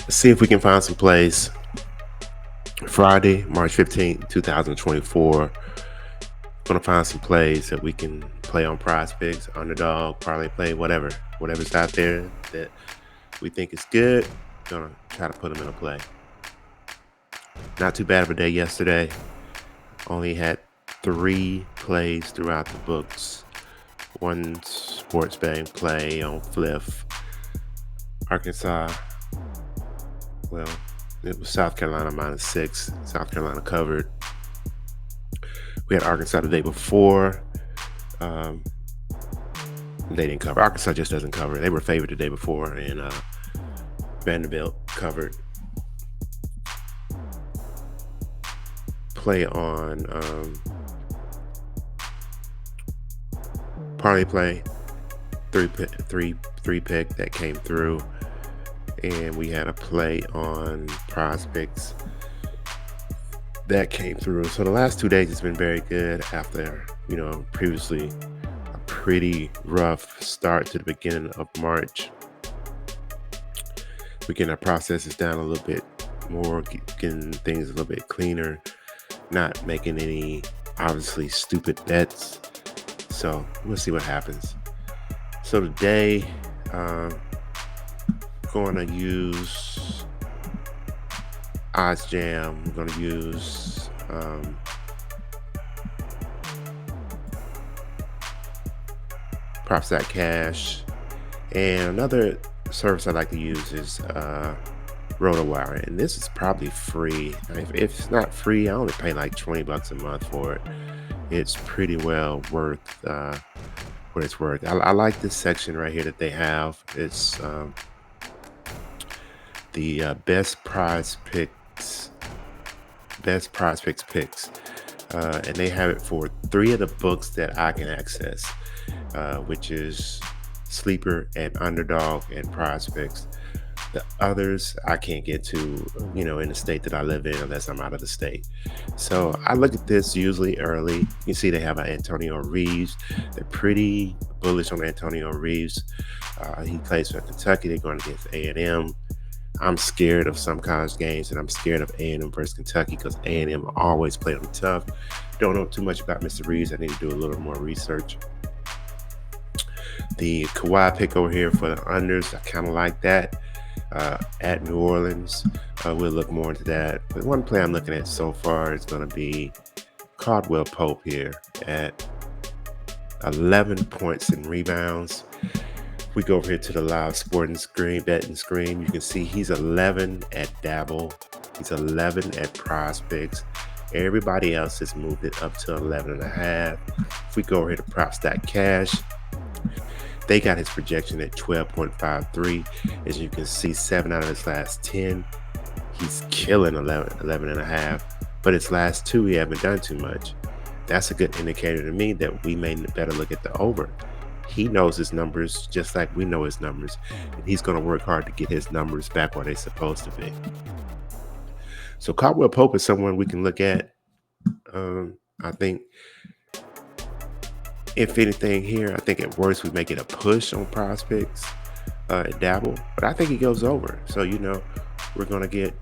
see if we can find some plays. Friday, March 15th, 2024. Gonna find some plays that we can play on PrizePicks, Underdog, Parlay Play, whatever's out there that we think is good. Gonna try to put them in a play. Not too bad of a day yesterday. Only had 3 plays throughout the books. 1 sports betting play on Flip. Arkansas. Well, it was South Carolina -6. South Carolina covered. We had Arkansas the day before. They didn't cover. Arkansas just doesn't cover. They were favored the day before, and Vanderbilt covered. Play on Parlay Play, three pick that came through, and we had a play on PrizePicks that came through. So the last 2 days has been very good after, previously a pretty rough start to the beginning of March. We're getting our processes down a little bit more, getting things a little bit cleaner, not making any obviously stupid bets. So we'll see what happens. So today, going to use Odds Jam. We're going to use PROPS.CASH, and another service I like to use is RotoWire, and this is probably free. If it's not free, I only pay like $20 a month for it. It's pretty well worth what it's worth. I like this section right here that they have. It's the best PrizePicks picks, and they have it for 3 of the books that I can access, which is Sleeper and Underdog and PrizePicks. The others I can't get to, in the state that I live in unless I'm out of the state. So I look at this usually early. You can see they have an Antonio Reeves. They're pretty bullish on Antonio Reeves. He plays for Kentucky. They're going against A&M. I'm scared of some college games, and I'm scared of A&M versus Kentucky because A&M always play them tough. Don't know too much about Mr. Reeves. I need to do a little more research. The Kawhi pick over here for the unders, I kind of like that. At New Orleans, we'll look more into that. But one play I'm looking at so far is going to be Caldwell Pope here at 11 points and rebounds. We go over here to the live sporting screen, betting screen. You can see he's 11 at Dabble. He's 11 at PrizePicks. Everybody else has moved it up to 11.5. If we go over here to Props.CAsh, they got his projection at 12.53. As you can see, 7 out of his last 10. He's killing 11.5. But his last 2, he haven't done too much. That's a good indicator to me that we may better look at the over. He knows his numbers just like we know his numbers. And he's going to work hard to get his numbers back where they're supposed to be. So Caldwell Pope is someone we can look at. I think, if anything here, I think at worst we may get a push on PrizePicks at Dabble, but I think he goes over. So, we're going to get,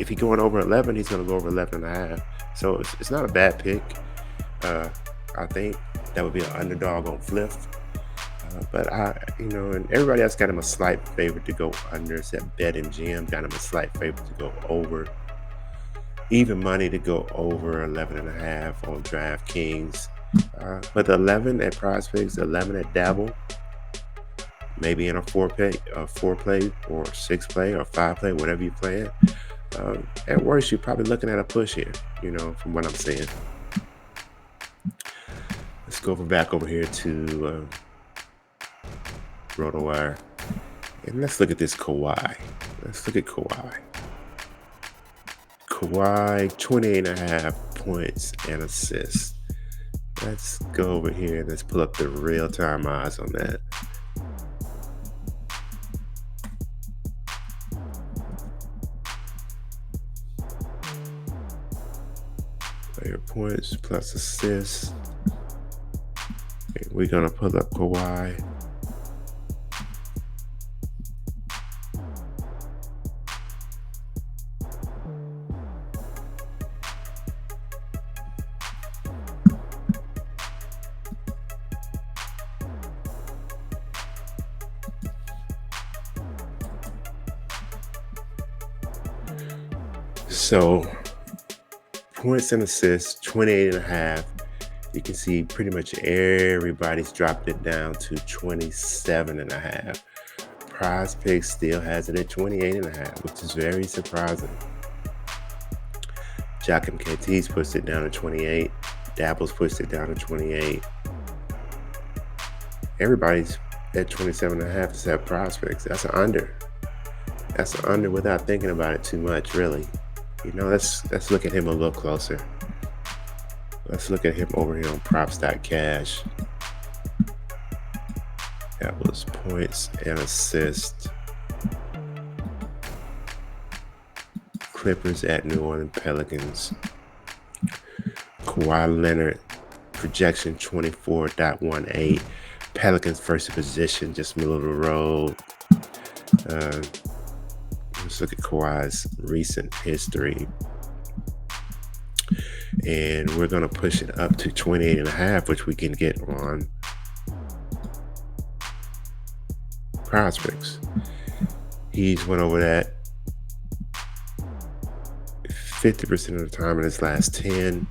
if he's going over 11, he's going to go over 11.5. So it's not a bad pick. I think that would be an underdog on Flip. But and everybody else got him a slight favorite to go under. Except Bet and Jim got him a slight favorite to go over. Even money to go over 11.5 on DraftKings. But the 11 at PrizePicks, the 11 at Dabble, maybe in a 4-play or 6-play or 5-play, whatever you play at. At worst, you're probably looking at a push here, from what I'm saying. Let's go back over here to RotoWire. And let's look at this Kawhi. Let's look at Kawhi. Kawhi, 28.5 points and assists. Let's go over here and let's pull up the real-time odds on that. Player points plus assists. Okay, we're going to pull up Kawhi. So points and assists, 28.5. You can see pretty much everybody's dropped it down to 27.5. PrizePicks still has it at 28.5, which is very surprising. JockMKT's pushed it down to 28. Dabble's pushed it down to 28. Everybody's at 27.5 except PrizePicks. That's an under. That's an under without thinking about it too much, really. You know, let's look at him a little closer. Let's look at him over here on PROPS.CASH. That was points and assists. Clippers at New Orleans Pelicans. Kawhi Leonard, projection 24.18. Pelicans first position, just middle of the road. Let's look at Kawhi's recent history. And we're going to push it up to 28.5, which we can get on PrizePicks. He's went over that 50% of the time in his last 10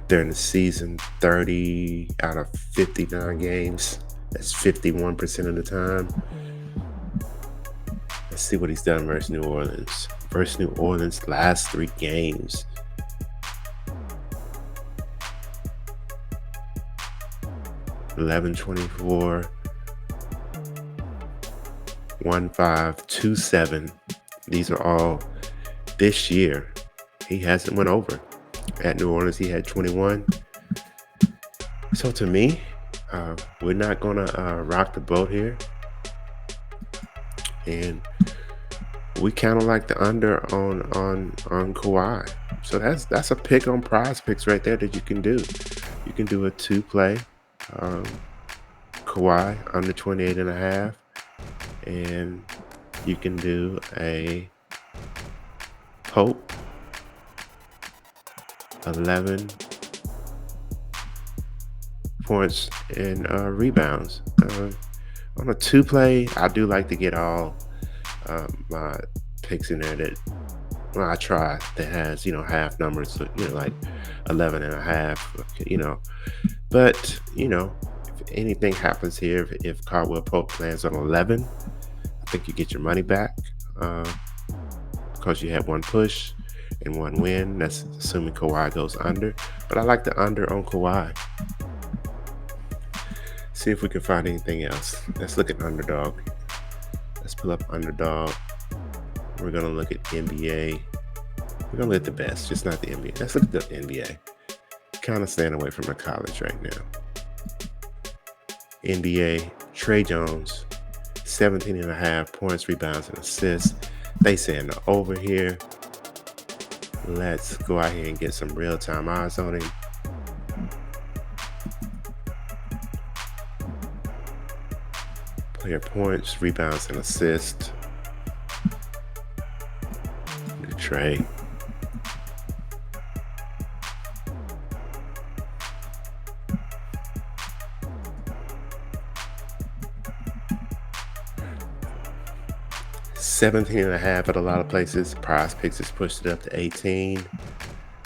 during the season. 30 out of 59 games. That's 51% of the time. Let's see what he's done versus New Orleans. Versus New Orleans, last 3 games. $11, 24, 1, 5, 2, 7. These are all this year. He hasn't went over. At New Orleans, he had 21. So to me, we're not gonna rock the boat here, and we kind of like the under on Kawhi. So that's a pick on PrizePicks right there that you can do. You can do a 2-play. Kawhi under 28.5, and you can do a Pope 11 points and rebounds. On a 2-play, I do like to get all my picks in there that, well, I try, that has, half numbers, so, like 11.5, But, if anything happens here, if Caldwell Pope lands on 11, I think you get your money back because you had 1 push and 1 win. That's assuming Kawhi goes under. But I like the under on Kawhi. See if we can find anything else. Let's look at Underdog. Let's pull up Underdog. We're going to look at NBA. We're going to look at the best, just not the NBA. Let's look at the NBA. Kind of staying away from the college right now. NBA, Trey Jones, 17.5 points, rebounds, and assists. They saying the over here. Let's go out here and get some real-time odds on him. Player points, rebounds, and assists. Trey. $17.5 at a lot of places. PrizePicks has pushed it up to 18.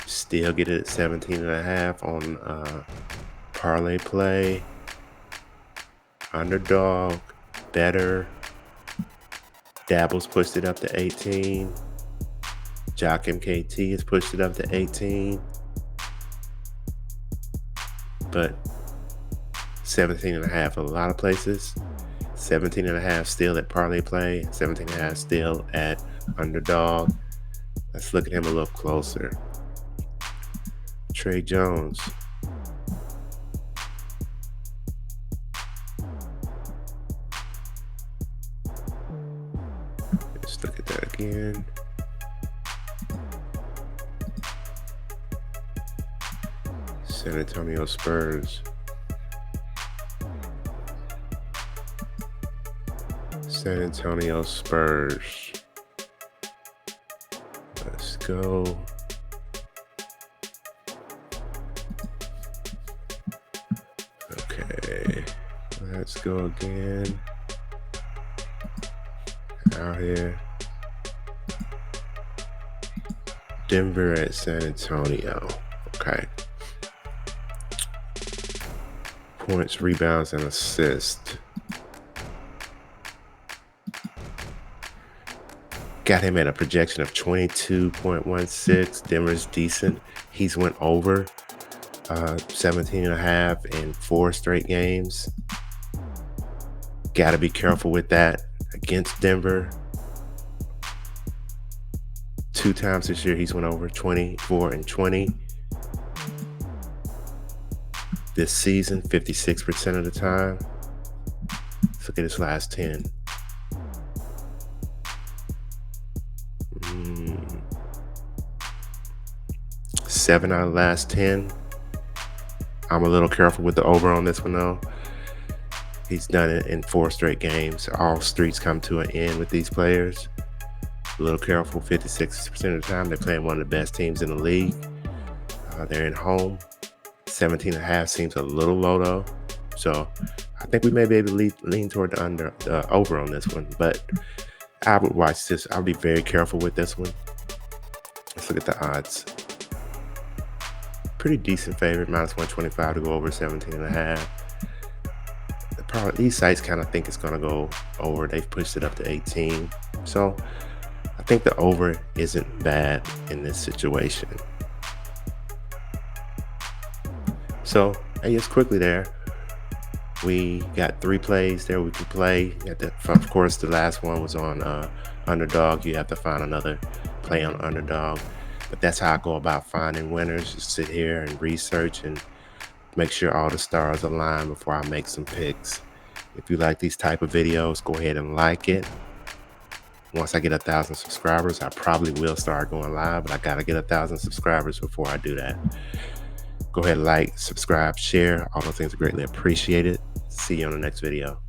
Still get it at 17.5 on Parlay Play. Underdog, better. Dabble's pushed it up to 18. JockMKT has pushed it up to 18. But 17.5 at a lot of places. 17.5 still at Parlay Play. 17.5 still at Underdog. Let's look at him a little closer. Trey Jones. Let's look at that again. San Antonio Spurs. San Antonio Spurs. Let's go. Okay. Let's go again. Out here. Denver at San Antonio. Okay. Points, rebounds, and assists. Got him at a projection of 22.16. Denver's decent. He's went over 17.5 in 4 straight games. Got to be careful with that against Denver. 2 times this year he's went over 24 and 20. This season, 56% of the time. Let's look at his last 10. 7 out of the last 10. I'm a little careful with the over on this one though. He's done it in 4 straight games. All streaks come to an end with these players. A little careful. 56% of the time they're playing one of the best teams in the league. They're in home. 17.5 seems a little low though. So I think we may be able to lean toward the over on this one. But I would watch this. I'll be very careful with this one. Let's look at the odds. Pretty decent favorite, -125 to go over 17.5. These sites kind of think it's going to go over. They've pushed it up to 18. So I think the over isn't bad in this situation. So hey, just quickly there, we got 3 plays there we can play. Of course, the last one was on Underdog. You have to find another play on Underdog. But that's how I go about finding winners. Just sit here and research and make sure all the stars align before I make some picks. If you like these type of videos, go ahead and like it. Once I get 1,000 subscribers, I probably will start going live, but I gotta get 1,000 subscribers before I do that. Go ahead and like, subscribe, share. All those things are greatly appreciated. See you on the next video.